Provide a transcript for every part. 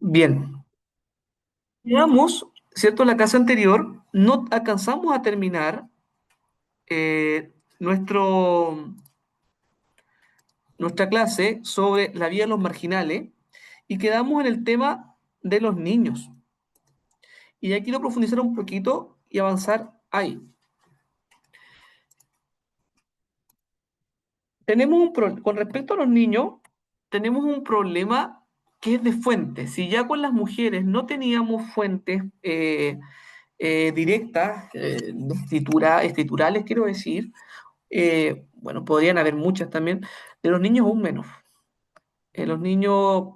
Bien, veamos, ¿cierto? La clase anterior no alcanzamos a terminar eh, nuestro, nuestra clase sobre la vida de los marginales y quedamos en el tema de los niños. Y ya quiero profundizar un poquito y avanzar ahí. Con respecto a los niños, tenemos un problema que es de fuentes. Si ya con las mujeres no teníamos fuentes directas, escriturales, quiero decir, bueno, podrían haber muchas también, de los niños aún menos. Los niños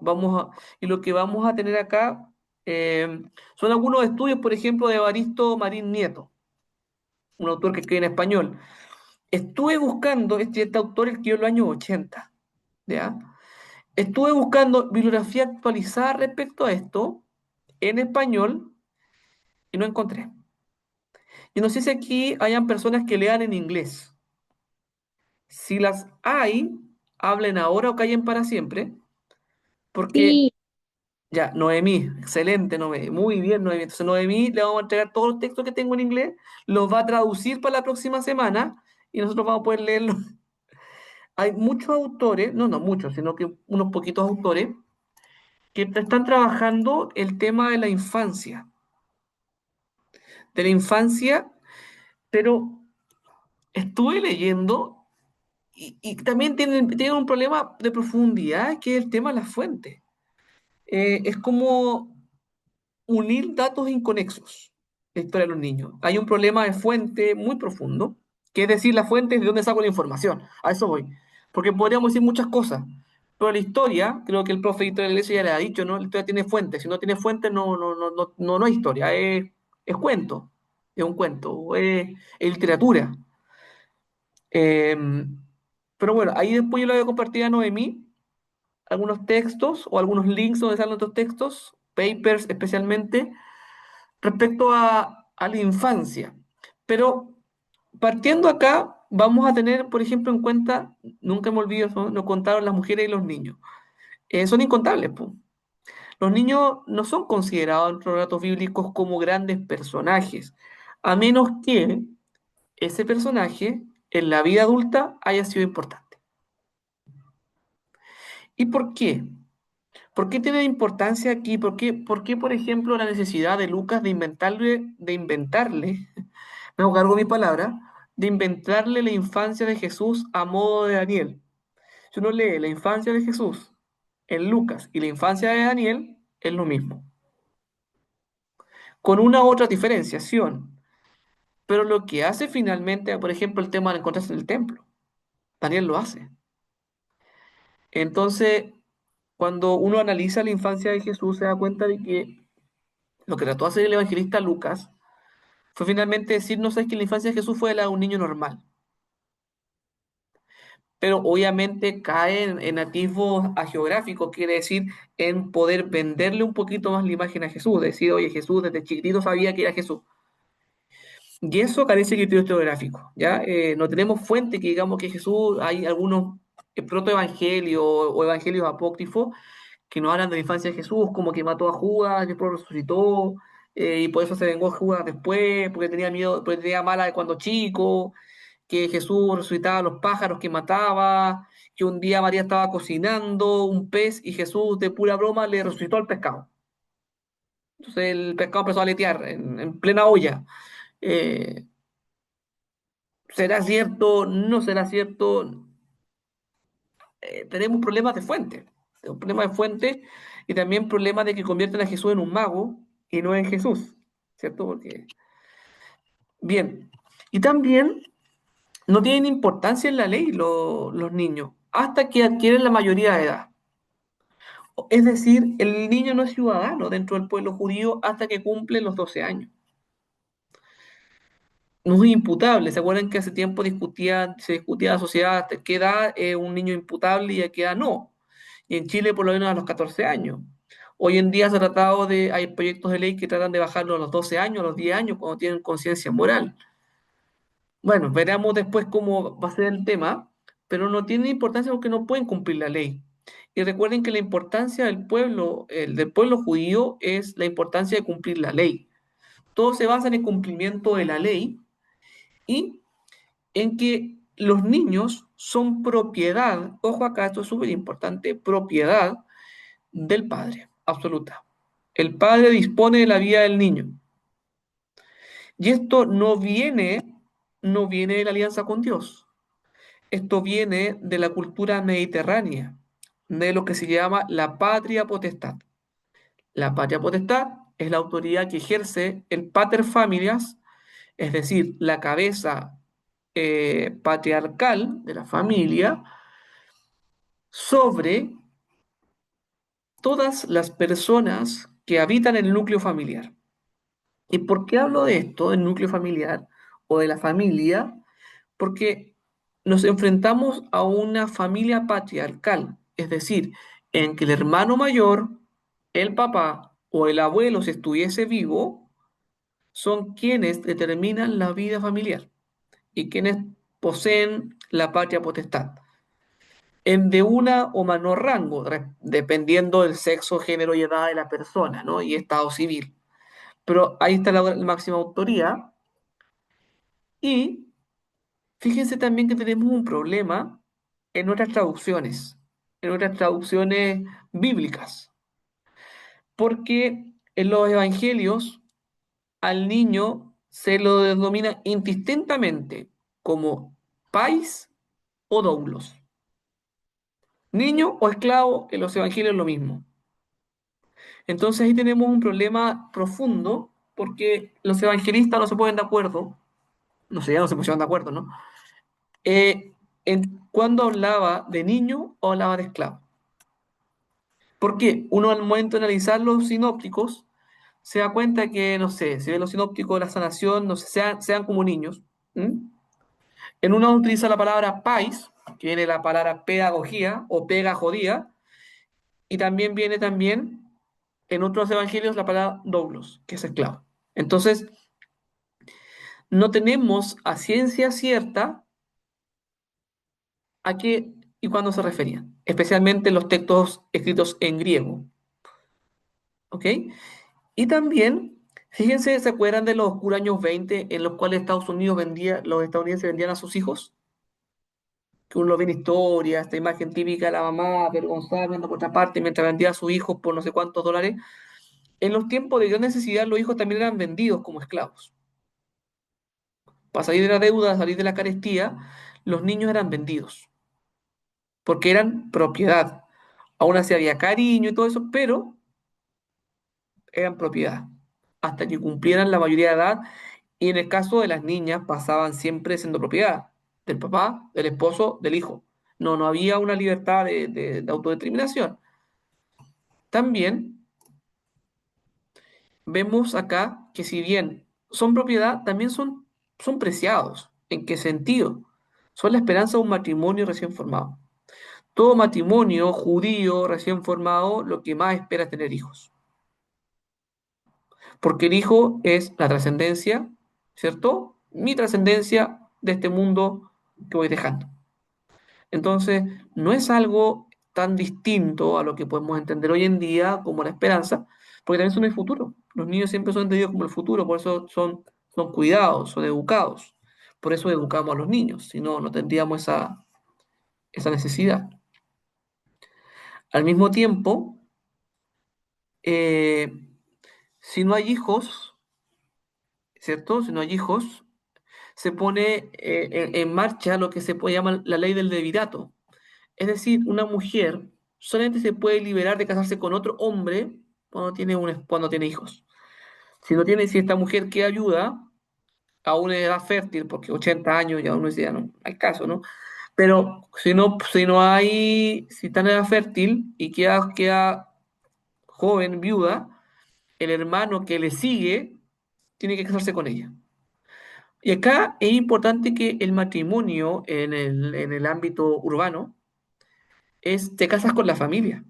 y lo que vamos a tener acá son algunos estudios, por ejemplo, de Evaristo Marín Nieto, un autor que escribe en español. Estuve buscando, este autor escribió en los años 80, ¿ya? Estuve buscando bibliografía actualizada respecto a esto en español y no encontré. Y no sé si aquí hayan personas que lean en inglés. Si las hay, hablen ahora o callen para siempre, porque Sí, ya, Noemí, excelente Noemí, muy bien Noemí. Entonces Noemí le vamos a entregar todos los textos que tengo en inglés, los va a traducir para la próxima semana y nosotros vamos a poder leerlos. Hay muchos autores, no muchos, sino que unos poquitos autores que están trabajando el tema de la infancia, pero estuve leyendo y también tienen un problema de profundidad que es el tema de las fuentes. Es como unir datos inconexos, la historia de los niños. Hay un problema de fuente muy profundo, que es decir, la fuente es de dónde saco la información. A eso voy. Porque podríamos decir muchas cosas, pero la historia, creo que el profe de historia de la iglesia ya le ha dicho, ¿no? La historia tiene fuente. Si no tiene fuente, no es historia, es cuento, es un cuento, es literatura. Eh, pero bueno, ahí después yo le voy a compartir a Noemí algunos textos o algunos links donde salen otros textos, papers especialmente, respecto a la infancia. Pero partiendo acá, vamos a tener, por ejemplo, en cuenta, nunca me olvido, nos contaron las mujeres y los niños. Son incontables, po. Los niños no son considerados en los relatos bíblicos como grandes personajes, a menos que ese personaje en la vida adulta haya sido importante. ¿Y por qué? ¿Por qué tiene importancia aquí? ¿Por qué, por ejemplo, la necesidad de Lucas de inventarle, me hago cargo de mi palabra, de inventarle la infancia de Jesús a modo de Daniel? Si uno lee la infancia de Jesús en Lucas y la infancia de Daniel, es lo mismo, con una otra diferenciación. Pero lo que hace finalmente, por ejemplo, el tema de encontrarse en el templo, Daniel lo hace. Entonces, cuando uno analiza la infancia de Jesús, se da cuenta de que lo que trató de hacer el evangelista Lucas fue finalmente decir, no sabes que la infancia de Jesús fue la de un niño normal. Pero obviamente cae en atisbos geográficos, quiere decir en poder venderle un poquito más la imagen a Jesús, decir, oye, Jesús desde chiquitito sabía que era Jesús. Y eso carece de criterio historiográfico, ¿ya? No tenemos fuente que digamos que Jesús, hay algunos protoevangelios o evangelios apócrifos que nos hablan de la infancia de Jesús, como que mató a Judas, después resucitó, y por eso se vengó de Judas después, porque tenía miedo, porque tenía mala de cuando chico, que Jesús resucitaba a los pájaros que mataba, que un día María estaba cocinando un pez y Jesús de pura broma le resucitó al pescado. Entonces el pescado empezó a aletear en plena olla. Eh, ¿Será cierto? ¿No será cierto? Tenemos problemas de fuente. Tenemos problemas de fuente y también problemas de que convierten a Jesús en un mago y no en Jesús, ¿cierto? Porque, bien. Y también no tienen importancia en la ley los niños hasta que adquieren la mayoría de edad. Es decir, el niño no es ciudadano dentro del pueblo judío hasta que cumple los 12 años. No es imputable. ¿Se acuerdan que hace tiempo se discutía en la sociedad hasta qué edad es un niño imputable y a qué edad no? Y en Chile por lo menos a los 14 años. Hoy en día hay proyectos de ley que tratan de bajarlo a los 12 años, a los 10 años, cuando tienen conciencia moral. Bueno, veremos después cómo va a ser el tema, pero no tiene importancia porque no pueden cumplir la ley. Y recuerden que la importancia del pueblo, el del pueblo judío, es la importancia de cumplir la ley. Todo se basa en el cumplimiento de la ley y en que los niños son propiedad, ojo acá, esto es súper importante, propiedad del padre, absoluta. El padre dispone de la vida del niño. Y esto no viene de la alianza con Dios. Esto viene de la cultura mediterránea, de lo que se llama la patria potestad. La patria potestad es la autoridad que ejerce el pater familias, es decir, la cabeza patriarcal de la familia, sobre todas las personas que habitan el núcleo familiar. ¿Y por qué hablo de esto, del núcleo familiar o de la familia? Porque nos enfrentamos a una familia patriarcal, es decir, en que el hermano mayor, el papá o el abuelo, si estuviese vivo, son quienes determinan la vida familiar y quienes poseen la patria potestad, en de una o menor rango, dependiendo del sexo, género y edad de la persona, ¿no? Y estado civil. Pero ahí está la máxima autoría. Y fíjense también que tenemos un problema en otras traducciones bíblicas, porque en los evangelios al niño se lo denomina indistintamente como pais o doulos. Niño o esclavo, en los evangelios es lo mismo. Entonces ahí tenemos un problema profundo porque los evangelistas no se ponen de acuerdo, no sé, ya no se pusieron de acuerdo, ¿no? En cuándo hablaba de niño o hablaba de esclavo. Porque uno al momento de analizar los sinópticos se da cuenta que, no sé, si ve los sinópticos de la sanación, no sé, sean como niños. ¿M? En uno utiliza la palabra pais, que viene de la palabra pedagogía o pegajodía, y también viene también en otros evangelios la palabra doulos, que es esclavo. Entonces, no tenemos a ciencia cierta a qué y cuándo se referían, especialmente los textos escritos en griego. ¿Ok? Y también, fíjense, ¿se acuerdan de los oscuros años 20 en los cuales los estadounidenses vendían a sus hijos? Que uno ve en historia, esta imagen típica de la mamá avergonzada viendo por otra parte mientras vendía a sus hijos por no sé cuántos dólares. En los tiempos de gran necesidad, los hijos también eran vendidos como esclavos. Para salir de la deuda, salir de la carestía, los niños eran vendidos, porque eran propiedad. Aún así había cariño y todo eso, pero eran propiedad, hasta que cumplieran la mayoría de edad, y en el caso de las niñas pasaban siempre siendo propiedad del papá, del esposo, del hijo. No había una libertad de autodeterminación. También vemos acá que si bien son propiedad, también son preciados. ¿En qué sentido? Son la esperanza de un matrimonio recién formado. Todo matrimonio judío recién formado lo que más espera es tener hijos. Porque el hijo es la trascendencia, ¿cierto? Mi trascendencia de este mundo que voy dejando. Entonces, no es algo tan distinto a lo que podemos entender hoy en día como la esperanza, porque también son el futuro. Los niños siempre son entendidos como el futuro, por eso son cuidados, son educados. Por eso educamos a los niños, si no, no tendríamos esa necesidad. Al mismo tiempo, eh, si no hay hijos, ¿cierto? Si no hay hijos, se pone en marcha lo que se puede llamar la ley del levirato. Es decir, una mujer solamente se puede liberar de casarse con otro hombre cuando tiene hijos. Si esta mujer queda viuda, a una edad fértil, porque 80 años ya uno dice, ya no hay caso, ¿no? Pero si está en edad fértil y queda joven, viuda, el hermano que le sigue tiene que casarse con ella. Y acá es importante que el matrimonio en el ámbito urbano te casas con la familia,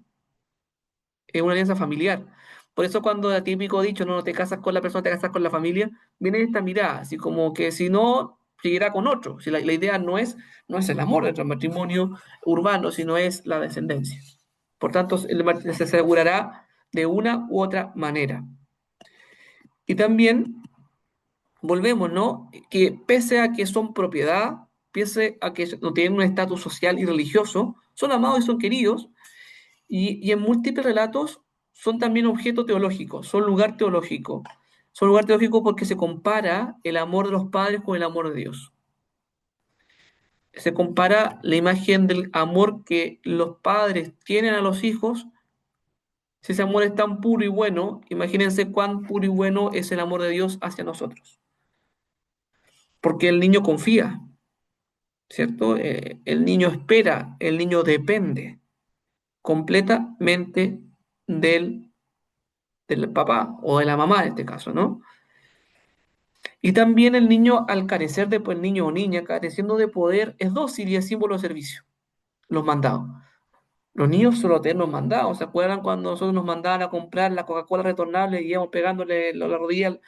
es una alianza familiar. Por eso cuando el típico dicho, no te casas con la persona, te casas con la familia, viene esta mirada, así como que si no, seguirá con otro. Si la idea no es el amor dentro del matrimonio urbano, sino es la descendencia. Por tanto, se asegurará de una u otra manera. Y también volvemos, ¿no? Que pese a que son propiedad, pese a que no tienen un estatus social y religioso, son amados y son queridos, y en múltiples relatos son también objeto teológico, son lugar teológico. Son lugar teológico porque se compara el amor de los padres con el amor de Dios. Se compara la imagen del amor que los padres tienen a los hijos. Si ese amor es tan puro y bueno, imagínense cuán puro y bueno es el amor de Dios hacia nosotros. Porque el niño confía, ¿cierto? El niño espera, el niño depende completamente del, del papá o de la mamá en este caso, ¿no? Y también el niño, al carecer de, pues, niño o niña, careciendo de poder, es dócil y es símbolo de servicio, los mandados. Los niños son los eternos mandados. ¿Se acuerdan cuando nosotros nos mandaban a comprar la Coca-Cola retornable y íbamos pegándole la rodilla?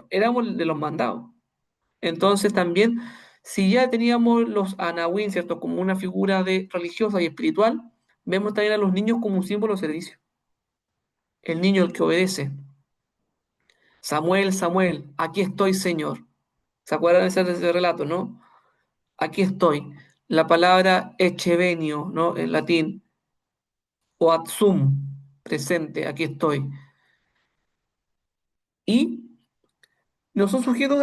Éramos de los mandados. Entonces también, si ya teníamos los anahuín, ¿cierto? Como una figura de religiosa y espiritual, vemos también a los niños como un símbolo de servicio. El niño el que obedece. Samuel, Samuel, aquí estoy, Señor. ¿Se acuerdan de ese relato, no? Aquí estoy. La palabra echevenio, ¿no? En latín, o atsum, presente, aquí estoy. Y no son sujetos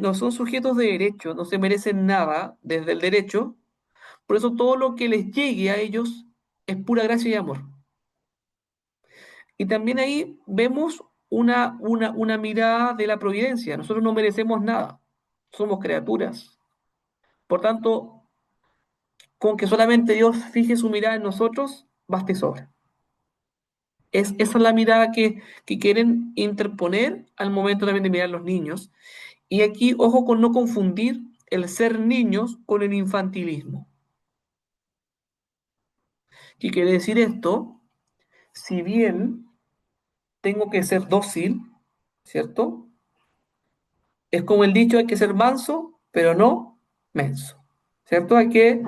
no son sujetos de derecho, no se merecen nada desde el derecho, por eso todo lo que les llegue a ellos es pura gracia y amor. Y también ahí vemos una mirada de la providencia. Nosotros no merecemos nada, somos criaturas. Por tanto, con que solamente Dios fije su mirada en nosotros, basta y sobra. Esa es la mirada que quieren interponer al momento también de mirar a los niños. Y aquí, ojo con no confundir el ser niños con el infantilismo. ¿Qué quiere decir esto? Si bien tengo que ser dócil, ¿cierto? Es como el dicho, hay que ser manso, pero no menso, ¿cierto? Hay que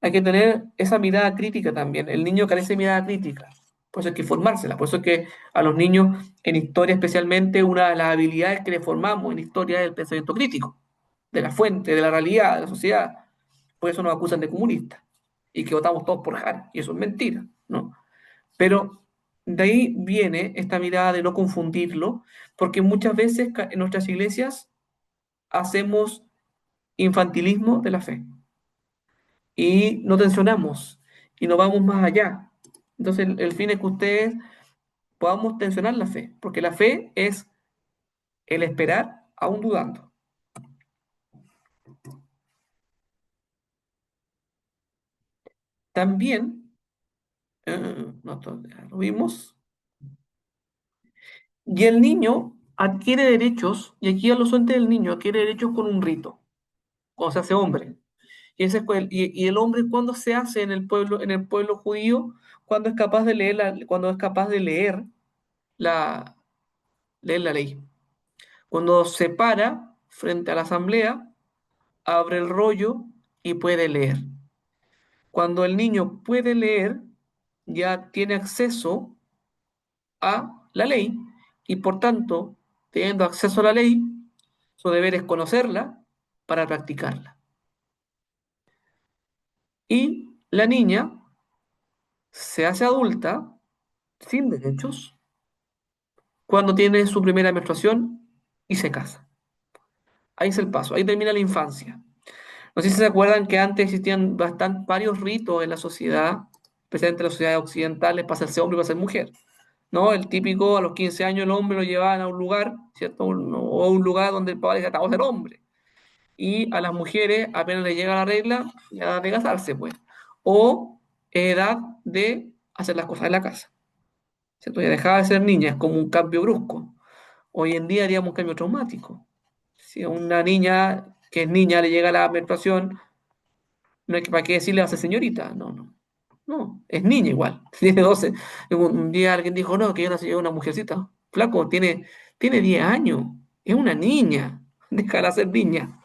tener esa mirada crítica también. El niño carece de mirada crítica, por eso hay que formársela. Por eso es que a los niños en historia especialmente una de las habilidades que le formamos en historia es el pensamiento crítico, de la fuente, de la realidad, de la sociedad. Por eso nos acusan de comunistas y que votamos todos por Jara, y eso es mentira, ¿no? Pero de ahí viene esta mirada de no confundirlo, porque muchas veces en nuestras iglesias hacemos infantilismo de la fe y no tensionamos y no vamos más allá. Entonces el fin es que ustedes podamos tensionar la fe, porque la fe es el esperar aún dudando. También, ya lo vimos, y el niño adquiere derechos, y aquí a los entes del niño adquiere derechos con un rito, cuando se hace hombre. Y el hombre, ¿cuándo se hace en el pueblo judío? Cuando es capaz de leer cuando es capaz de la, leer la ley. Cuando se para frente a la asamblea, abre el rollo y puede leer. Cuando el niño puede leer, ya tiene acceso a la ley y por tanto, teniendo acceso a la ley, su deber es conocerla para practicarla. Y la niña se hace adulta sin derechos cuando tiene su primera menstruación y se casa. Ahí es el paso, ahí termina la infancia. No sé si se acuerdan que antes existían varios ritos en la sociedad, especialmente en las sociedades occidentales, para hacerse hombre y para ser mujer. ¿No? El típico, a los 15 años el hombre lo llevaban a un lugar, ¿cierto? O un lugar donde el padre decía, "Te vas a ser hombre". Y a las mujeres apenas les llega la regla, ya edad de casarse, pues. O edad de hacer las cosas de la casa. ¿Cierto? Ya dejaba de ser niña, es como un cambio brusco. Hoy en día haríamos un cambio traumático. Si a una niña que es niña le llega la menstruación, no hay que, para qué decirle va a ser señorita. No, no. No, es niña igual. Tiene 12. Un día alguien dijo, no, que yo nací una mujercita. Flaco, tiene 10 años. Es una niña. Déjala ser niña.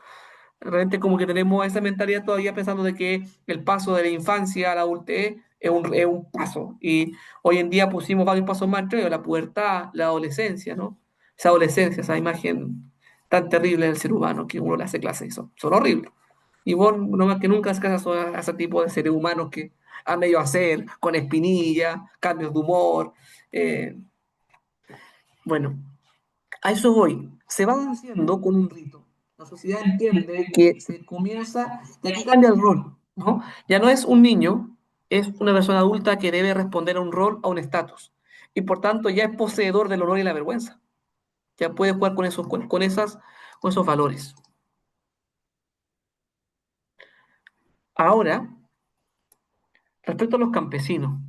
Realmente como que tenemos esa mentalidad todavía pensando de que el paso de la infancia a la adultez es un paso. Y hoy en día pusimos varios pasos más entre ellos, la pubertad, la adolescencia, ¿no? Esa adolescencia, esa imagen tan terrible del ser humano que uno le hace clase y son horribles. Y vos, no más que nunca haces caso a ese tipo de seres humanos que han medio hacer, con espinilla, cambios de humor. eh, bueno, a eso voy. Se va haciendo con un rito. La sociedad entiende que se comienza, y aquí cambia el rol, ¿no? Ya no es un niño, es una persona adulta que debe responder a un rol, a un estatus. Y por tanto ya es poseedor del honor y la vergüenza. Ya puede jugar con esos, con esos valores. Ahora, respecto a los campesinos.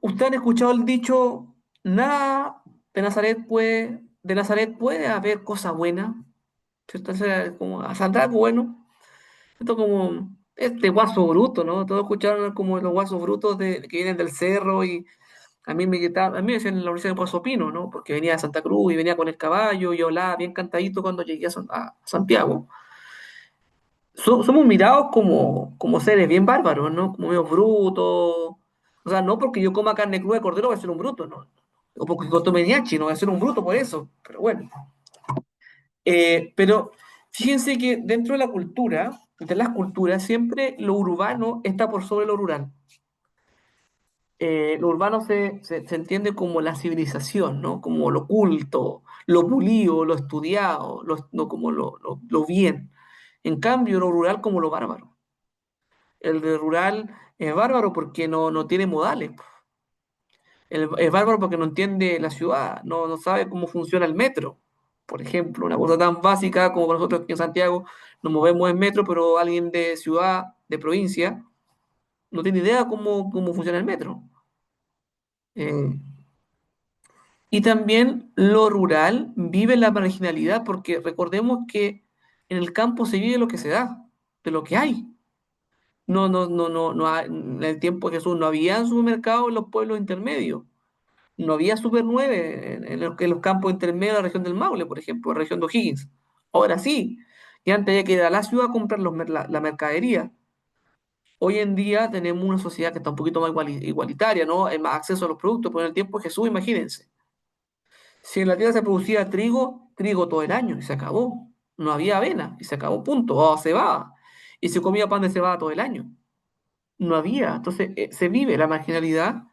¿Ustedes han escuchado el dicho, nada de Nazaret puede haber cosa buena? ¿Cierto? O sea, como a saldrá algo bueno. Esto como este guaso bruto, ¿no? Todos escucharon como los guasos brutos que vienen del cerro y a mí me decían en la Universidad de Paso Pino, ¿no? Porque venía de Santa Cruz y venía con el caballo y hablaba bien cantadito cuando llegué a Santiago. Somos mirados como seres bien bárbaros, ¿no? Como medio brutos. O sea, no porque yo coma carne cruda de cordero voy a ser un bruto, ¿no? O porque yo tome ñachi, no voy a ser un bruto por eso. Pero bueno. Pero fíjense que dentro de la cultura, de las culturas, siempre lo urbano está por sobre lo rural. Lo urbano se entiende como la civilización, ¿no? Como lo culto, lo pulido, lo estudiado, no como lo bien. En cambio, lo rural como lo bárbaro. El de rural es bárbaro porque no tiene modales. Es bárbaro porque no entiende la ciudad, no sabe cómo funciona el metro. Por ejemplo, una cosa tan básica como nosotros aquí en Santiago nos movemos en metro, pero alguien de ciudad, de provincia, no tiene idea cómo funciona el metro. Eh, y también lo rural vive la marginalidad, porque recordemos que en el campo se vive lo que se da, de lo que hay. En el tiempo de Jesús no había supermercados en los pueblos intermedios. No había Super 9 en los campos intermedios de la región del Maule, por ejemplo, la región de O'Higgins. Ahora sí, y antes había que ir a la ciudad a comprar la mercadería. Hoy en día tenemos una sociedad que está un poquito más igualitaria, ¿no? Hay más acceso a los productos, pero en el tiempo de Jesús, imagínense. Si en la tierra se producía trigo, trigo todo el año y se acabó. No había avena y se acabó, punto. O cebada. Y se comía pan de cebada todo el año. No había. Entonces, se vive la marginalidad.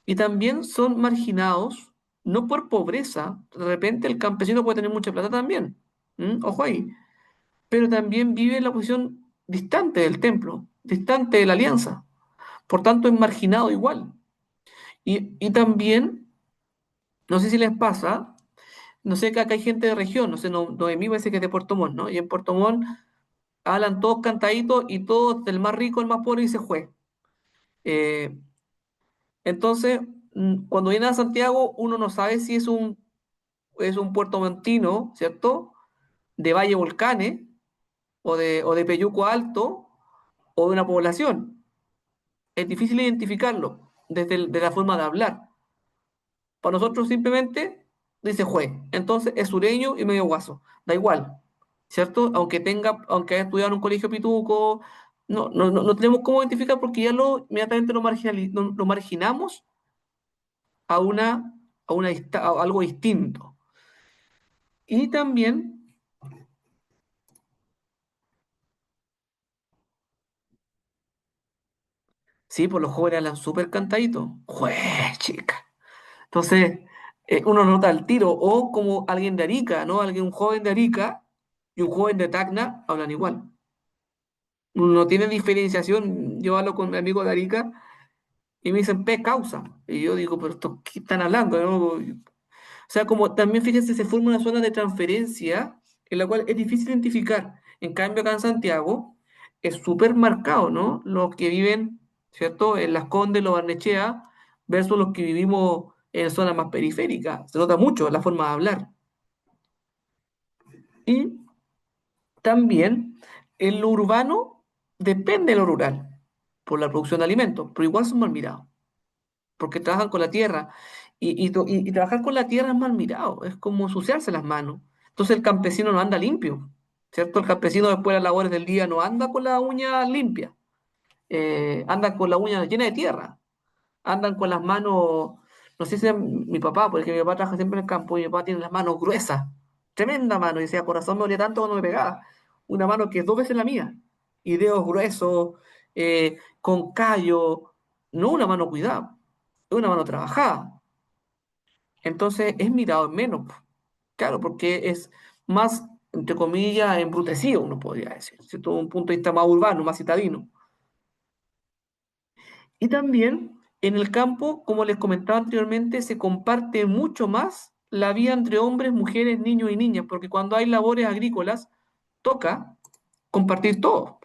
Y también son marginados, no por pobreza, de repente el campesino puede tener mucha plata también, ¿m? Ojo ahí, pero también vive en la posición distante del templo, distante de la alianza, por tanto es marginado igual. Y también, no sé si les pasa, no sé que acá hay gente de región, no sé, Noemí parece que es de Puerto Montt, ¿no? Y en Puerto Montt hablan todos cantaditos y todos del más rico al más pobre y se juez. Eh, entonces, cuando viene a Santiago, uno no sabe si es un puerto montino, ¿cierto? De Valle Volcanes o de Peyuco Alto o de una población. Es difícil identificarlo de la forma de hablar. Para nosotros simplemente dice juez. Entonces es sureño y medio guaso. Da igual, ¿cierto? Aunque haya estudiado en un colegio pituco, no tenemos cómo identificar porque ya inmediatamente lo marginamos a a algo distinto. Y también, sí, pues los jóvenes hablan súper cantaditos. ¡Juez, chica! Entonces, uno nota el tiro, o como alguien de Arica, ¿no? Un joven de Arica y un joven de Tacna hablan igual. No tiene diferenciación. Yo hablo con mi amigo de Arica y me dicen P causa. Y yo digo, pero ¿esto qué están hablando? ¿No? O sea, como también fíjense, se forma una zona de transferencia en la cual es difícil identificar. En cambio, acá en Santiago es súper marcado, ¿no? Los que viven, ¿cierto? En Las Condes, Los Barnechea, versus los que vivimos en zonas más periféricas. Se nota mucho la forma de hablar. Y también en lo urbano depende de lo rural por la producción de alimentos, pero igual son mal mirados, porque trabajan con la tierra. Y trabajar con la tierra es mal mirado, es como ensuciarse las manos. Entonces el campesino no anda limpio, ¿cierto? El campesino después de las labores del día no anda con la uña limpia. andan con la uña llena de tierra, andan con las manos, no sé si es mi papá, porque mi papá trabaja siempre en el campo y mi papá tiene las manos gruesas, tremenda mano, y decía, corazón me dolía tanto cuando me pegaba, una mano que es dos veces la mía, y dedos gruesos, con callo, no una mano cuidada, es una mano trabajada. Entonces es mirado en menos, po. Claro, porque es más, entre comillas, embrutecido, uno podría decir, ¿cierto? Un punto de vista más urbano, más citadino. Y también en el campo, como les comentaba anteriormente, se comparte mucho más la vida entre hombres, mujeres, niños y niñas, porque cuando hay labores agrícolas, toca compartir todo.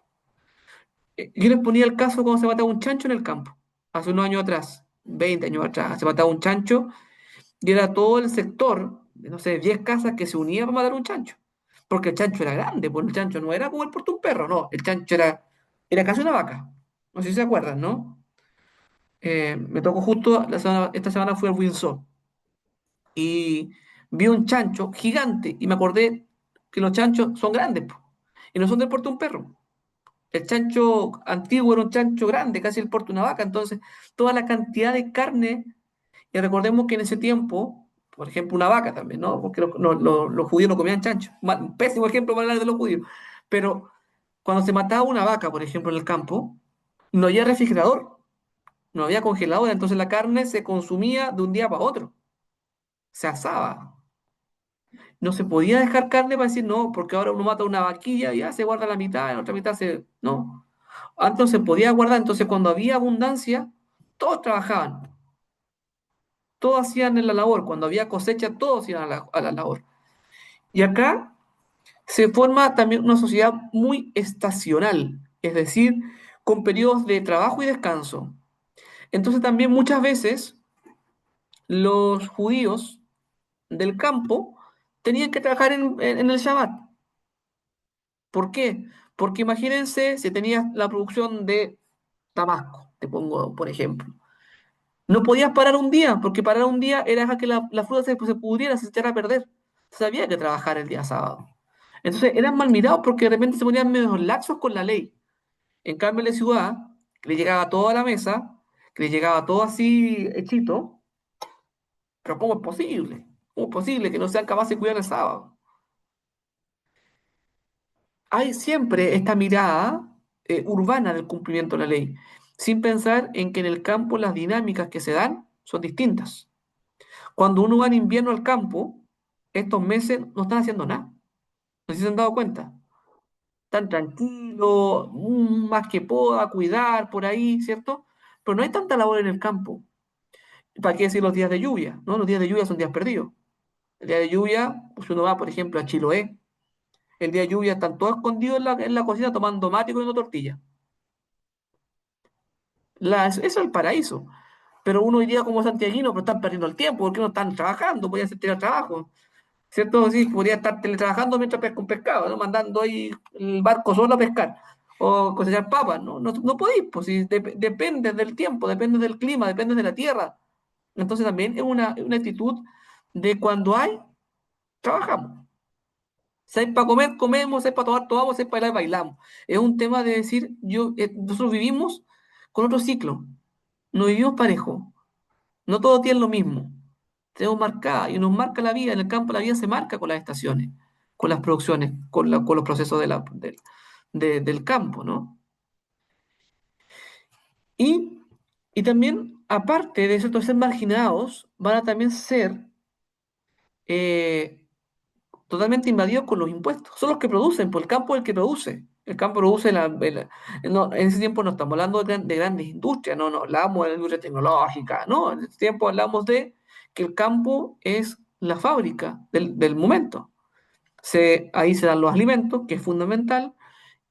Yo les ponía el caso cuando se mataba un chancho en el campo, hace unos años atrás, 20 años atrás, se mataba un chancho y era todo el sector, no sé, 10 casas que se unían para matar un chancho, porque el chancho era grande, pues el chancho no era como el porte de un perro, no, el chancho era casi una vaca, no sé si se acuerdan, ¿no? Me tocó justo, esta semana fui al Windsor y vi un chancho gigante y me acordé que los chanchos son grandes po, y no son del porte de un perro. El chancho antiguo era un chancho grande, casi el porte de una vaca, entonces toda la cantidad de carne, y recordemos que en ese tiempo, por ejemplo, una vaca también, ¿no? Porque los judíos no comían chancho. Un pésimo ejemplo para hablar de los judíos. Pero cuando se mataba una vaca, por ejemplo, en el campo, no había refrigerador, no había congelador, entonces la carne se consumía de un día para otro, se asaba. No se podía dejar carne para decir, no, porque ahora uno mata una vaquilla y ya se guarda la mitad, en la otra mitad se... No, antes no se podía guardar, entonces cuando había abundancia, todos trabajaban, todos hacían la labor, cuando había cosecha, todos iban a la labor. Y acá se forma también una sociedad muy estacional, es decir, con periodos de trabajo y descanso. Entonces también muchas veces los judíos del campo tenían que trabajar en el Shabbat. ¿Por qué? Porque imagínense si tenías la producción de Tabasco, te pongo por ejemplo. No podías parar un día, porque parar un día era dejar que la fruta se pudriera, se echara a perder. Se había que trabajar el día sábado. Entonces eran mal mirados porque de repente se ponían medio laxos con la ley. En cambio, en la ciudad, que le llegaba todo a la mesa, que le llegaba todo así hechito, pero ¿cómo es posible? ¿Cómo es posible que no sean capaces de cuidar el sábado? Hay siempre esta mirada urbana del cumplimiento de la ley, sin pensar en que en el campo las dinámicas que se dan son distintas. Cuando uno va en invierno al campo, estos meses no están haciendo nada. No sé si se han dado cuenta. Están tranquilos, más que poda, cuidar por ahí, ¿cierto? Pero no hay tanta labor en el campo. ¿Para qué decir los días de lluvia? ¿No? Los días de lluvia son días perdidos. El día de lluvia, pues uno va, por ejemplo, a Chiloé. El día de lluvia están todos escondidos en la cocina tomando mate y comiendo tortilla. Eso es el paraíso. Pero uno diría como santiaguino, pero están perdiendo el tiempo, porque no están trabajando, podían ser trabajo. ¿Cierto? Sí, podría estar teletrabajando mientras pesca un pescado, ¿no? Mandando ahí el barco solo a pescar o cosechar papas, ¿no? No, no podéis, pues si depende del tiempo, depende del clima, depende de la tierra. Entonces también es una actitud de cuando hay, trabajamos. Si hay para comer, comemos, si hay para tomar, tomamos, si hay para bailar, bailamos. Es un tema de decir, nosotros vivimos con otro ciclo, no vivimos parejo, no todos tienen lo mismo. Tenemos marcada y nos marca la vida. En el campo la vida se marca con las estaciones, con las producciones, con los procesos del campo, ¿no? Y, y también, aparte de eso, de ser marginados, van a también ser eh, totalmente invadidos con los impuestos. Son los que producen, por el campo es el que produce. El campo produce no, en ese tiempo no estamos hablando de grandes industrias, no hablamos de la industria tecnológica, no, en ese tiempo hablamos de que el campo es la fábrica del momento. Ahí se dan los alimentos, que es fundamental,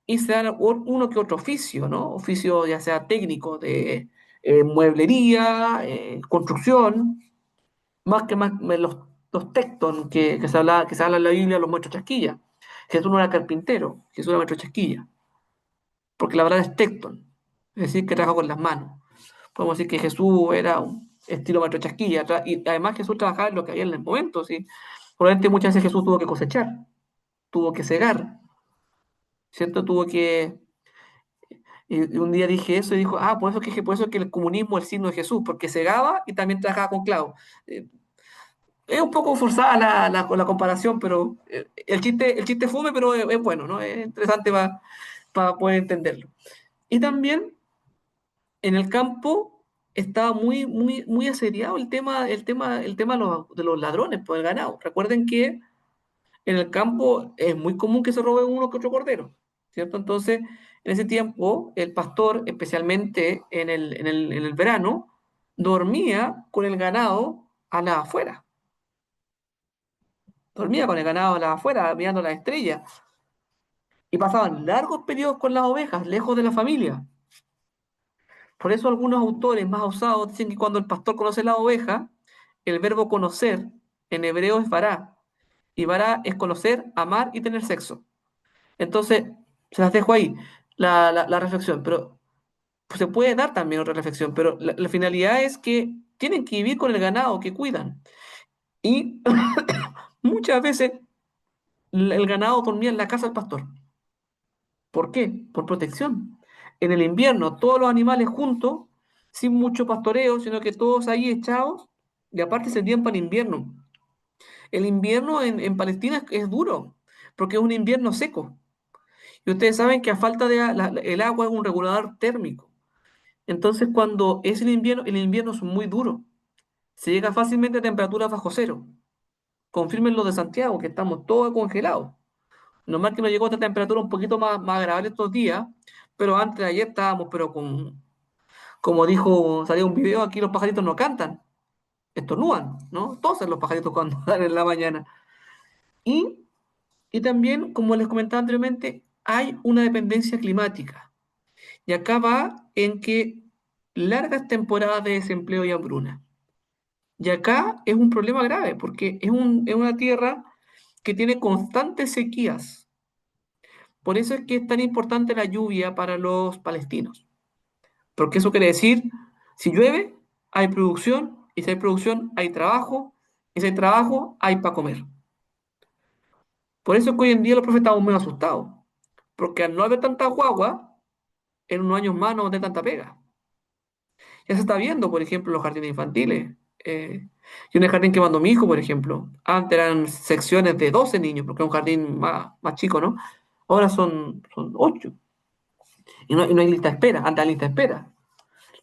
y se dan uno que otro oficio, ¿no? Oficio ya sea técnico de mueblería, construcción, más que más los tecton que se habla en la Biblia, los maestros chasquilla. Jesús no era carpintero, Jesús era maestro chasquilla, porque la verdad es tecton, es decir, que trabaja con las manos. Podemos decir que Jesús era un estilo maestro chasquilla, y además Jesús trabajaba en lo que había en el momento, ¿sí? Probablemente muchas veces Jesús tuvo que cosechar, tuvo que cegar, ¿cierto? Tuvo que Y un día dije eso y dijo, ah, por eso es que el comunismo es el signo de Jesús, porque cegaba y también trabajaba con clavos. Es un poco forzada la comparación, pero el chiste es fome, pero es bueno, ¿no? Es interesante para poder entenderlo. Y también en el campo estaba muy asediado el tema de los ladrones por el ganado. Recuerden que en el campo es muy común que se robe uno que otro cordero, ¿cierto? Entonces, en ese tiempo, el pastor, especialmente en el verano, dormía con el ganado a la afuera. Dormía con el ganado a la afuera, mirando las estrellas. Y pasaban largos periodos con las ovejas, lejos de la familia. Por eso algunos autores más osados dicen que cuando el pastor conoce la oveja, el verbo conocer en hebreo es vará. Y vará es conocer, amar y tener sexo. Entonces, se las dejo ahí, la reflexión. Pero pues, se puede dar también otra reflexión, pero la finalidad es que tienen que vivir con el ganado que cuidan. Y muchas veces el ganado dormía en la casa del pastor. ¿Por qué? Por protección. En el invierno, todos los animales juntos, sin mucho pastoreo, sino que todos ahí echados, y aparte se tiempo en invierno. El invierno en Palestina es duro, porque es un invierno seco. Y ustedes saben que a falta el agua es un regulador térmico. Entonces, cuando es el invierno es muy duro. Se llega fácilmente a temperaturas bajo cero. Confirmen lo de Santiago, que estamos todos congelados. Normal que nos llegó a esta temperatura un poquito más agradable estos días, pero antes de ayer estábamos, pero como dijo, salió un video, aquí los pajaritos no cantan, estornudan, ¿no? Tosen los pajaritos cuando dan en la mañana. Y, y también, como les comentaba anteriormente, hay una dependencia climática. Y acá va en que largas temporadas de desempleo y hambruna. Y acá es un problema grave, porque es una tierra que tiene constantes sequías. Por eso es que es tan importante la lluvia para los palestinos. Porque eso quiere decir, si llueve, hay producción, y si hay producción, hay trabajo, y si hay trabajo, hay para comer. Por eso es que hoy en día los profes estamos muy asustados, porque al no haber tanta guagua, en unos años más no va a tener tanta pega. Ya se está viendo, por ejemplo, en los jardines infantiles. Yo en el jardín que mandó mi hijo, por ejemplo, antes eran secciones de 12 niños, porque es un jardín más chico, ¿no? Ahora son 8. Y no hay lista de espera, antes hay lista de espera.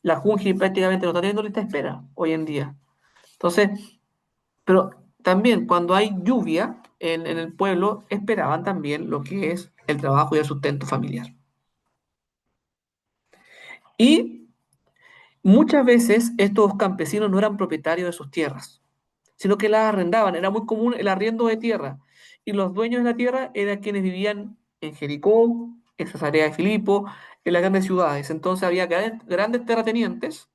La Junji prácticamente no está teniendo lista de espera hoy en día. Entonces, pero también cuando hay lluvia en el pueblo, esperaban también lo que es el trabajo y el sustento familiar. Y muchas veces estos campesinos no eran propietarios de sus tierras, sino que las arrendaban. Era muy común el arriendo de tierra. Y los dueños de la tierra eran quienes vivían en Jericó, en Cesarea de Filipo, en las grandes ciudades. Entonces había grandes terratenientes,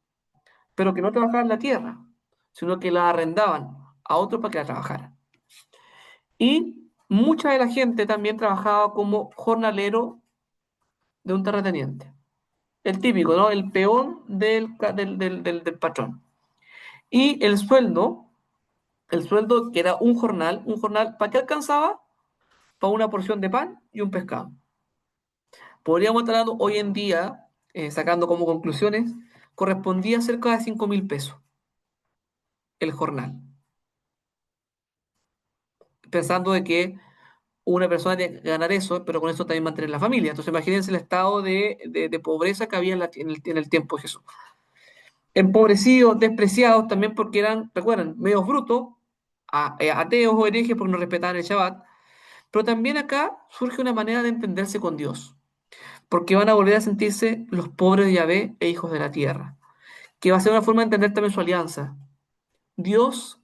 pero que no trabajaban la tierra, sino que la arrendaban a otros para que la trabajaran. Y mucha de la gente también trabajaba como jornalero de un terrateniente. El típico, ¿no? El peón del patrón. Y el sueldo que era un jornal, ¿para qué alcanzaba? Para una porción de pan y un pescado. Podríamos estar hablando hoy en día, sacando como conclusiones, correspondía a cerca de 5.000 pesos el jornal. Pensando de que una persona tiene que ganar eso, pero con eso también mantener la familia. Entonces imagínense el estado de pobreza que había en el tiempo de Jesús. Empobrecidos, despreciados también porque eran, recuerden, medios brutos, ateos o herejes porque no respetaban el Shabbat. Pero también acá surge una manera de entenderse con Dios, porque van a volver a sentirse los pobres de Yahvé e hijos de la tierra, que va a ser una forma de entender también su alianza. Dios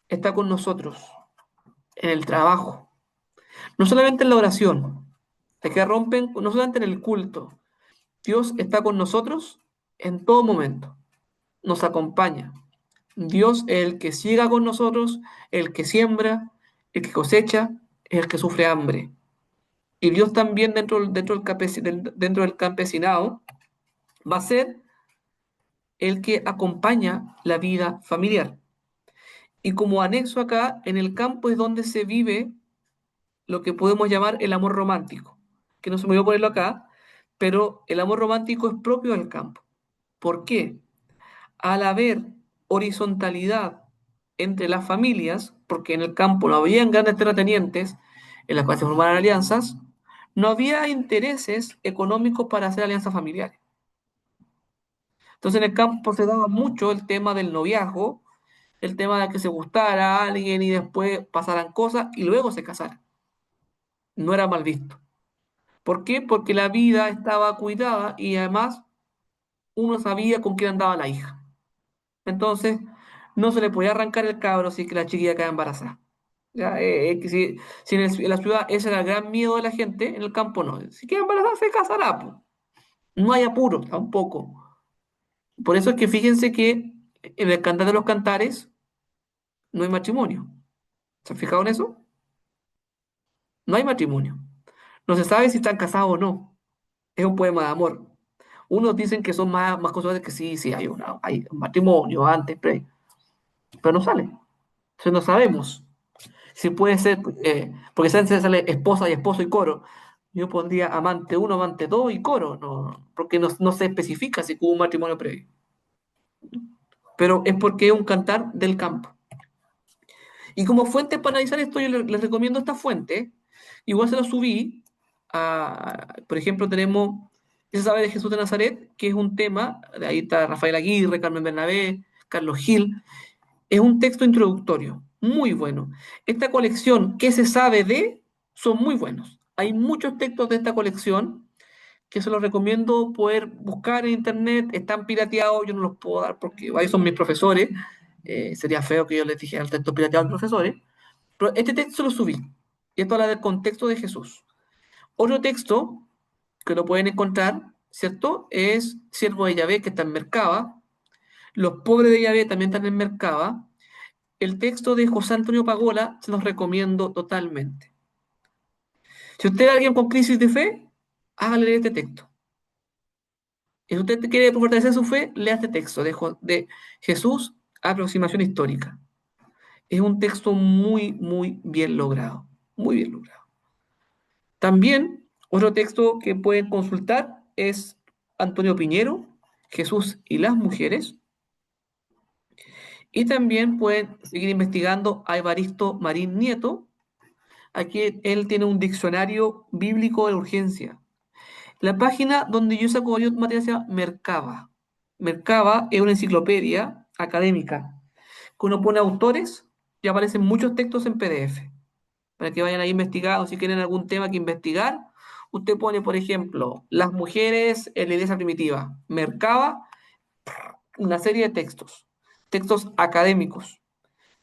está con nosotros en el trabajo, no solamente en la oración, de que rompen, no solamente en el culto. Dios está con nosotros en todo momento, nos acompaña. Dios es el que siega con nosotros, el que siembra, el que cosecha, es el que sufre hambre. Y Dios también dentro del campesinado va a ser el que acompaña la vida familiar. Y como anexo acá, en el campo es donde se vive lo que podemos llamar el amor romántico, que no se me voy a ponerlo acá, pero el amor romántico es propio del campo. ¿Por qué? Al haber horizontalidad entre las familias, porque en el campo no habían grandes terratenientes en las cuales se formaran alianzas, no había intereses económicos para hacer alianzas familiares. Entonces en el campo se daba mucho el tema del noviazgo, el tema de que se gustara a alguien y después pasaran cosas y luego se casaran. No era mal visto. ¿Por qué? Porque la vida estaba cuidada y además uno sabía con quién andaba la hija. Entonces, no se le podía arrancar el cabro si es que la chiquilla queda embarazada. Ya, que si en la ciudad ese era el gran miedo de la gente, en el campo no. Si queda embarazada, se casará, po. No hay apuro tampoco. Por eso es que fíjense que en el Cantar de los Cantares no hay matrimonio. ¿Se han fijado en eso? No hay matrimonio. No se sabe si están casados o no. Es un poema de amor. Unos dicen que son más cosas que sí, sí, hay un matrimonio antes, pero no sale. Entonces no sabemos. Si puede ser, porque sale esposa y esposo y coro. Yo pondría amante uno, amante 2 y coro, no, porque no se especifica si hubo un matrimonio previo. Pero es porque es un cantar del campo. Y como fuente para analizar esto, yo les recomiendo esta fuente. Igual se la subí. Por ejemplo, tenemos ¿Qué se sabe de Jesús de Nazaret? Que es un tema, de ahí está Rafael Aguirre, Carmen Bernabé, Carlos Gil. Es un texto introductorio, muy bueno. Esta colección, ¿qué se sabe de? Son muy buenos. Hay muchos textos de esta colección que se los recomiendo poder buscar en internet. Están pirateados, yo no los puedo dar porque ahí son mis profesores. Sería feo que yo les dijera el texto pirateado a los profesores. Pero este texto lo subí. Y esto habla del contexto de Jesús. Otro texto que lo pueden encontrar, ¿cierto? Es Siervo de Yahvé, que está en Mercaba. Los pobres de Yahvé también están en Mercaba. El texto de José Antonio Pagola se los recomiendo totalmente. Si usted es alguien con crisis de fe, hágale leer este texto. Y si usted quiere fortalecer su fe, lea este texto de Jesús, Aproximación Histórica. Es un texto muy, muy bien logrado. Muy bien logrado. También, otro texto que pueden consultar es Antonio Piñero, Jesús y las mujeres. Y también pueden seguir investigando a Evaristo Marín Nieto. Aquí él tiene un diccionario bíblico de urgencia. La página donde yo saco varios materiales se llama Mercaba. Mercaba es una enciclopedia académica que uno pone autores y aparecen muchos textos en PDF para que vayan ahí investigando. Si quieren algún tema que investigar, usted pone, por ejemplo, las mujeres en la iglesia primitiva. Mercaba, una serie de textos, textos académicos,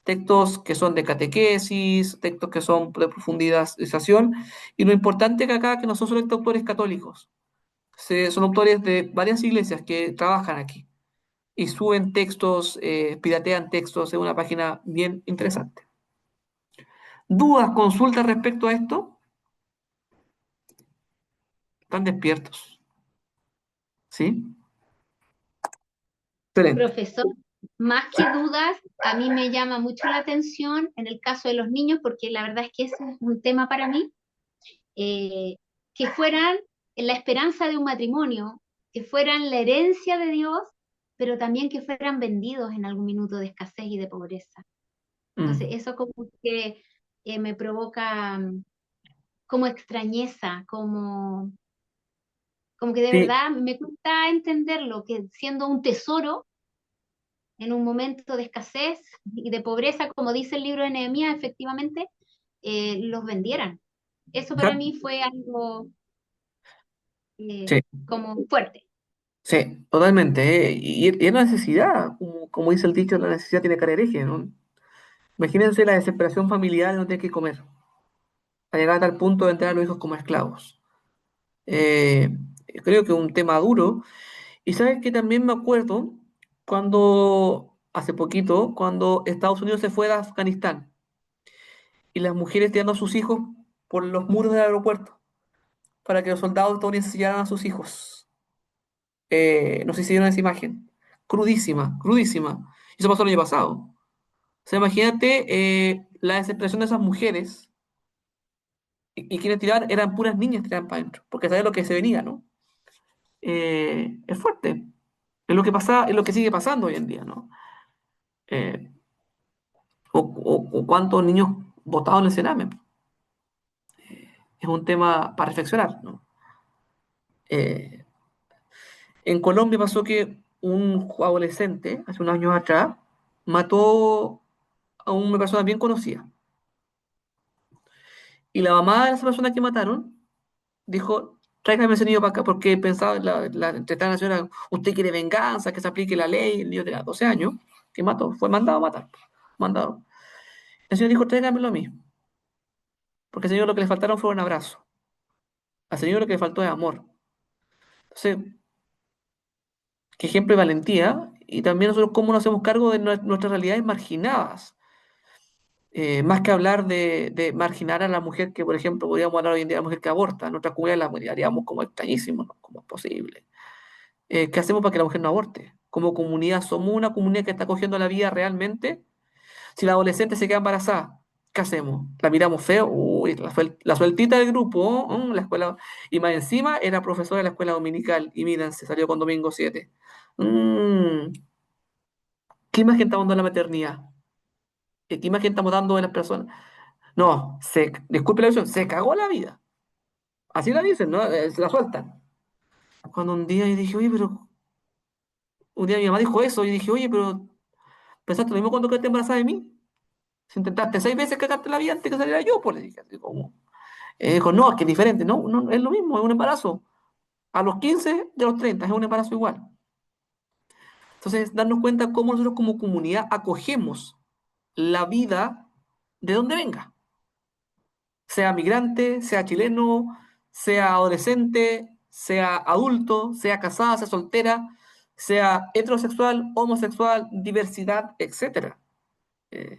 textos que son de catequesis, textos que son de profundización. Y lo importante que acá que no son solo autores católicos, son autores de varias iglesias que trabajan aquí y suben textos, piratean textos en una página bien interesante. ¿Dudas, consultas respecto a esto? ¿Están despiertos? ¿Sí? Excelente. Profesor, más que dudas, a mí me llama mucho la atención en el caso de los niños, porque la verdad es que ese es un tema para mí, eh, que fueran la esperanza de un matrimonio, que fueran la herencia de Dios, pero también que fueran vendidos en algún minuto de escasez y de pobreza. Entonces, Mm. eso como que me provoca como extrañeza, como que de Sí, verdad me cuesta entenderlo, que siendo un tesoro en un momento de escasez y de pobreza, como dice el libro de Nehemías, efectivamente, los vendieran. Eso para exacto. mí fue algo Sí, como fuerte. sí, totalmente. Y es una necesidad, como dice el dicho, la necesidad tiene cara de hereje, ¿no? Imagínense la desesperación familiar de no tener que comer, a llegar a tal punto de entrar a los hijos como esclavos. Eh, Creo que es un tema duro. Y sabes que también me acuerdo cuando, hace poquito, cuando Estados Unidos se fue de Afganistán y las mujeres tirando a sus hijos por los muros del aeropuerto para que los soldados estadounidenses sellaran a sus hijos. No sé si vieron esa imagen. Crudísima, crudísima. Y eso pasó el año pasado. O sea, imagínate la desesperación de esas mujeres y quienes tiraban eran puras niñas que tiraban para adentro, porque sabían lo que se venía, ¿no? es fuerte. Es lo que pasa, es lo que sigue pasando hoy en día, ¿no? Eh, o cuántos niños votados en el Sename. Es un tema para reflexionar, ¿no? Eh, en Colombia pasó que un adolescente, hace unos años atrás, mató a una persona bien conocida. Y la mamá de esa persona que mataron dijo, tráigame ese niño para acá, porque pensaba, entre la señora, usted quiere venganza, que se aplique la ley, el niño tenía 12 años, que mató, fue mandado a matar, mandado. El señor dijo, tráigamelo a mí, porque al señor lo que le faltaron fue un abrazo, al señor lo que le faltó es amor. Entonces, qué ejemplo de valentía, y también nosotros cómo nos hacemos cargo de nuestras realidades marginadas. Más que hablar de marginar a la mujer que, por ejemplo, podríamos hablar hoy en día de la mujer que aborta, en nuestra comunidad la miraríamos como extrañísimo, ¿no? ¿Cómo es posible? ¿Qué hacemos para que la mujer no aborte? Como comunidad, ¿somos una comunidad que está cogiendo la vida realmente? Si la adolescente se queda embarazada, ¿qué hacemos? ¿La miramos feo? Uy, la sueltita del grupo, la escuela. Y más encima era profesora de la escuela dominical y miren, se salió con domingo 7. Mm, ¿Qué imagen estamos dando de la maternidad? ¿Qué imagen estamos dando de las personas? No, disculpe la expresión, se cagó la vida. Así la dicen, ¿no? Se la sueltan. Cuando un día yo dije, oye, pero. Un día mi mamá dijo eso y dije, oye, pero ¿pensaste lo mismo cuando quedaste embarazada de mí? Si intentaste 6 veces cagarte la vida antes que saliera yo, pues le dije, así como. Dijo, no, es que es diferente. No, no, es lo mismo, es un embarazo. A los 15 y a los 30 es un embarazo igual. Entonces, darnos cuenta cómo nosotros como comunidad acogemos la vida de donde venga. Sea migrante, sea chileno, sea adolescente, sea adulto, sea casada, sea soltera, sea heterosexual, homosexual, diversidad, etcétera. Eh,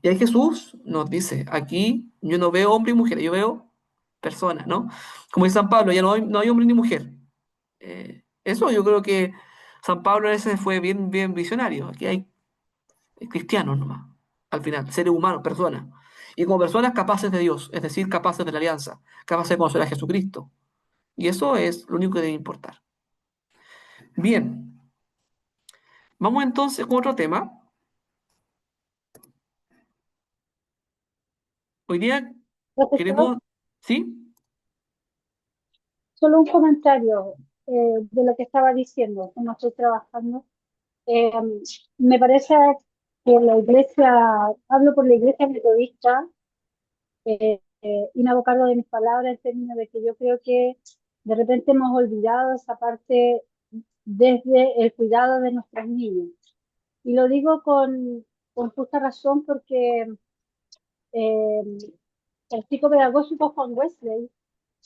y ahí Jesús nos dice, aquí yo no veo hombre y mujer, yo veo personas, ¿no? Como dice San Pablo, ya no hay hombre ni mujer. Eso yo creo que San Pablo ese fue bien, bien visionario. Aquí hay cristianos nomás, al final, seres humanos, personas. Y como personas capaces de Dios, es decir, capaces de la alianza, capaces de conocer a Jesucristo. Y eso es lo único que debe importar. Bien, vamos entonces con otro tema. Hoy día Profesor, queremos, ¿sí? solo un comentario de lo que estaba diciendo, como estoy trabajando. Eh, Me parece que la iglesia, hablo por la iglesia metodista, y me hago cargo de mis palabras en términos de que yo creo que de repente hemos olvidado esa parte desde el cuidado de nuestros niños. Y lo digo con justa razón porque eh, el psicopedagógico Juan Wesley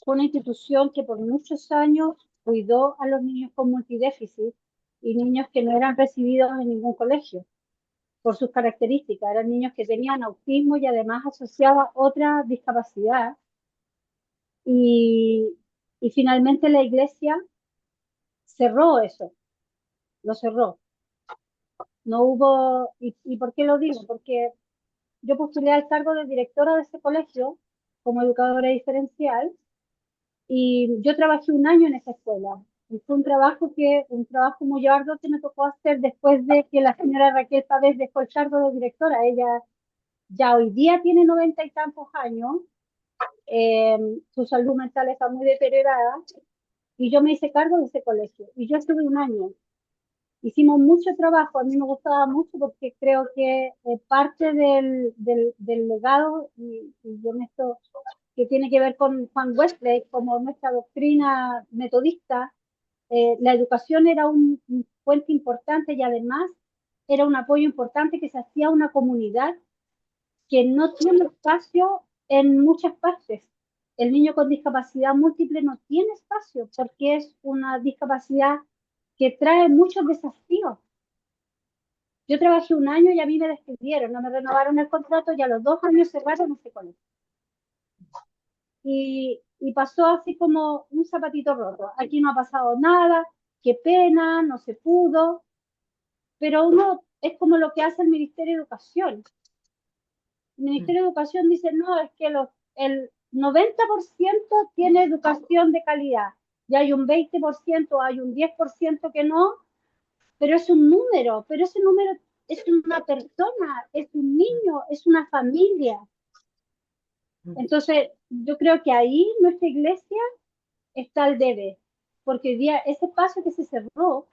fue una institución que por muchos años cuidó a los niños con multidéficit y niños que no eran recibidos en ningún colegio por sus características. Eran niños que tenían autismo y además asociaba otra discapacidad. Y, y finalmente la iglesia cerró eso, lo cerró. No hubo, ¿y por qué lo digo? Porque yo postulé al cargo de directora de ese colegio como educadora diferencial. Y yo trabajé un año en esa escuela. Y fue un trabajo muy arduo que me tocó hacer después de que la señora Raquel Pávez dejó el cargo de directora. Ella ya hoy día tiene 90 y tantos años, eh, su salud mental está muy deteriorada y yo me hice cargo de ese colegio. Y yo estuve un año. Hicimos mucho trabajo, a mí me gustaba mucho porque creo que parte del legado, y en esto que tiene que ver con Juan Wesley, como nuestra doctrina metodista, la educación era un puente importante y además era un apoyo importante que se hacía a una comunidad que no tiene espacio en muchas partes. El niño con discapacidad múltiple no tiene espacio porque es una discapacidad que trae muchos desafíos. Yo trabajé un año y a mí me despidieron, no me renovaron el contrato y a los 2 años cerraron ese colegio. Y pasó así como un zapatito roto. Aquí no ha pasado nada, qué pena, no se pudo, pero uno es como lo que hace el Ministerio de Educación. El Ministerio de Educación dice, no, es que el 90% tiene educación de calidad. y hay un 20%, hay un 10% que no, pero es un número, pero ese número es una persona, es un niño, es una familia. Entonces, yo creo que ahí nuestra iglesia está el debe, porque hoy día ese paso que se cerró,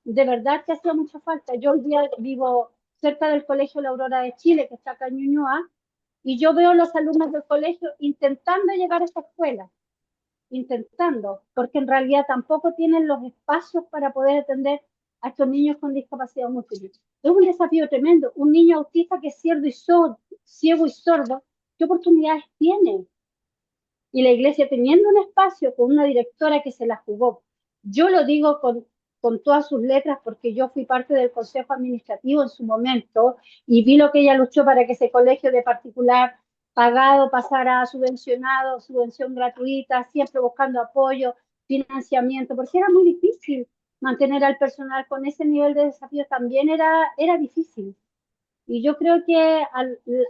de verdad que hacía mucha falta. Yo hoy día vivo cerca del Colegio La Aurora de Chile, que está acá en Ñuñoa, y yo veo a los alumnos del colegio intentando llegar a esa escuela, intentando, porque en realidad tampoco tienen los espacios para poder atender a estos niños con discapacidad múltiple. Es un desafío tremendo. Un niño autista que es ciego y sordo, ¿qué oportunidades tiene? Y la iglesia teniendo un espacio con una directora que se la jugó. Yo lo digo con todas sus letras porque yo fui parte del consejo administrativo en su momento y vi lo que ella luchó para que ese colegio de particular pagado pasara a subvencionado, subvención gratuita, siempre buscando apoyo, financiamiento, porque era muy difícil mantener al personal con ese nivel de desafío, también era difícil. Y yo creo que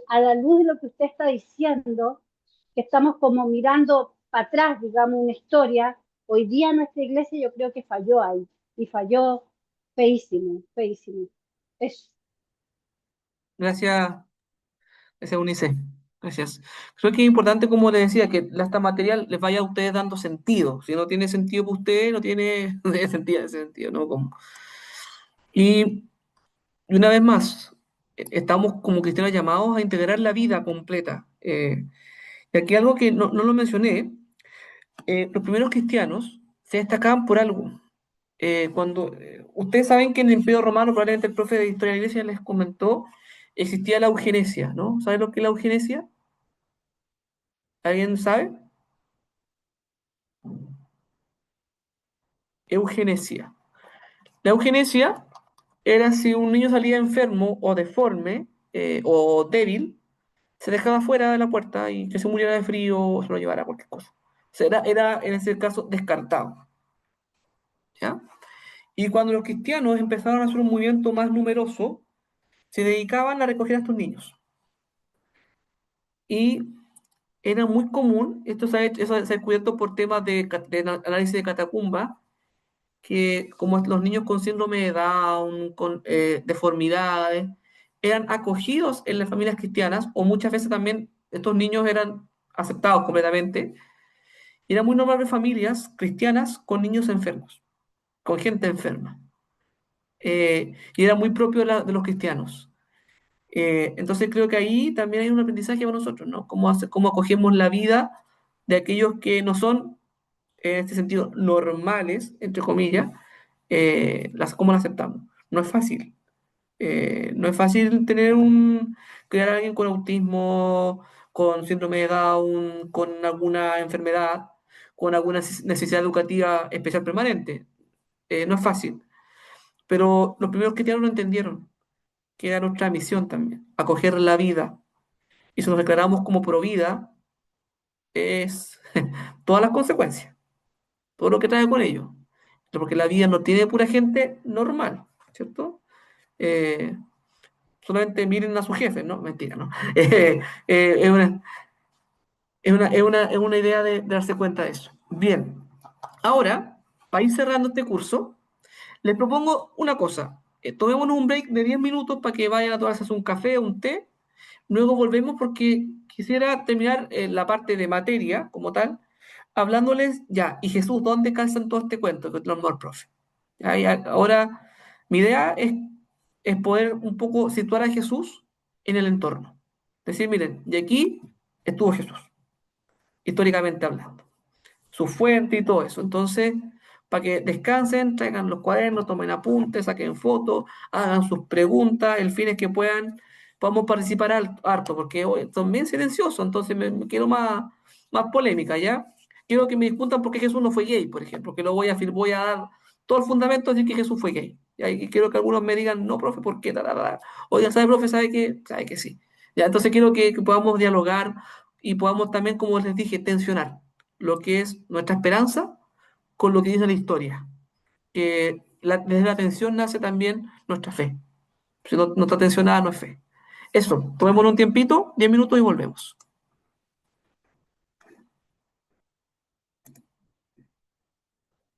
a la luz de lo que usted está diciendo, que estamos como mirando para atrás, digamos, una historia, hoy día nuestra iglesia yo creo que falló ahí, y falló feísimo, feísimo. Eso. Gracias, gracias, Eunice. Gracias. Creo que es importante, como les decía, que esta material les vaya a ustedes dando sentido. Si no tiene sentido para ustedes, no tiene, no tiene sentido ese sentido, ¿no? Y, y una vez más, estamos como cristianos llamados a integrar la vida completa. Y aquí algo que no lo mencioné, los primeros cristianos se destacaban por algo. Ustedes saben que en el Imperio Romano, probablemente el profe de Historia de la Iglesia les comentó, existía la eugenesia, ¿no? ¿Saben lo que es la eugenesia? ¿Alguien sabe? Eugenesia. La eugenesia era si un niño salía enfermo o deforme o débil, se dejaba fuera de la puerta y que se muriera de frío o se lo llevara a cualquier cosa. O sea, era en ese caso descartado, ¿ya? Y cuando los cristianos empezaron a hacer un movimiento más numeroso, se dedicaban a recoger a estos niños. Y era muy común, esto se ha descubierto por temas de análisis de catacumba, que como los niños con síndrome de Down, con deformidades, eran acogidos en las familias cristianas, o muchas veces también estos niños eran aceptados completamente. Y era muy normal ver familias cristianas con niños enfermos, con gente enferma. Y era muy propio de los cristianos. Entonces creo que ahí también hay un aprendizaje para nosotros, ¿no? Cómo acogemos la vida de aquellos que no son, en este sentido, normales, entre comillas, cómo la aceptamos. No es fácil. No es fácil criar a alguien con autismo, con síndrome de Down, con alguna enfermedad, con alguna necesidad educativa especial permanente. No es fácil. Pero los primeros cristianos lo entendieron, que era nuestra misión también, acoger la vida. Y si nos declaramos como pro vida, es todas las consecuencias, todo lo que trae con ello. Porque la vida no tiene pura gente normal, ¿cierto? Eh, Solamente miren a su jefe, ¿no? Mentira, ¿no? Es es una idea de darse cuenta de eso. Bien, ahora, para ir cerrando este curso, les propongo una cosa. Tomémonos un break de 10 minutos para que vayan a tomarse un café, un té. Luego volvemos porque quisiera terminar la parte de materia como tal, hablándoles ya, ¿y Jesús dónde calza en todo este cuento que tenemos al profe? Ahora, mi idea es poder un poco situar a Jesús en el entorno. Decir, miren, y aquí estuvo Jesús, históricamente hablando, su fuente y todo eso. Entonces, para que descansen, traigan los cuadernos, tomen apuntes, saquen fotos, hagan sus preguntas, el fin es que podamos participar harto, porque hoy son bien silenciosos, entonces me quiero más polémica, ¿ya? Quiero que me discutan por qué Jesús no fue gay, por ejemplo, que lo voy a dar todo el fundamento de decir que Jesús fue gay. ¿Ya? Y quiero que algunos me digan, no, profe, ¿por qué? Oiga, ¿sabe, profe? ¿Sabe que sí? ¿Ya? Entonces quiero que podamos dialogar y podamos también, como les dije, tensionar lo que es nuestra esperanza con lo que dice la historia. Que desde la tensión nace también nuestra fe. Si no está tensionada, no es fe. Eso, tomémonos un tiempito, 10 minutos y volvemos.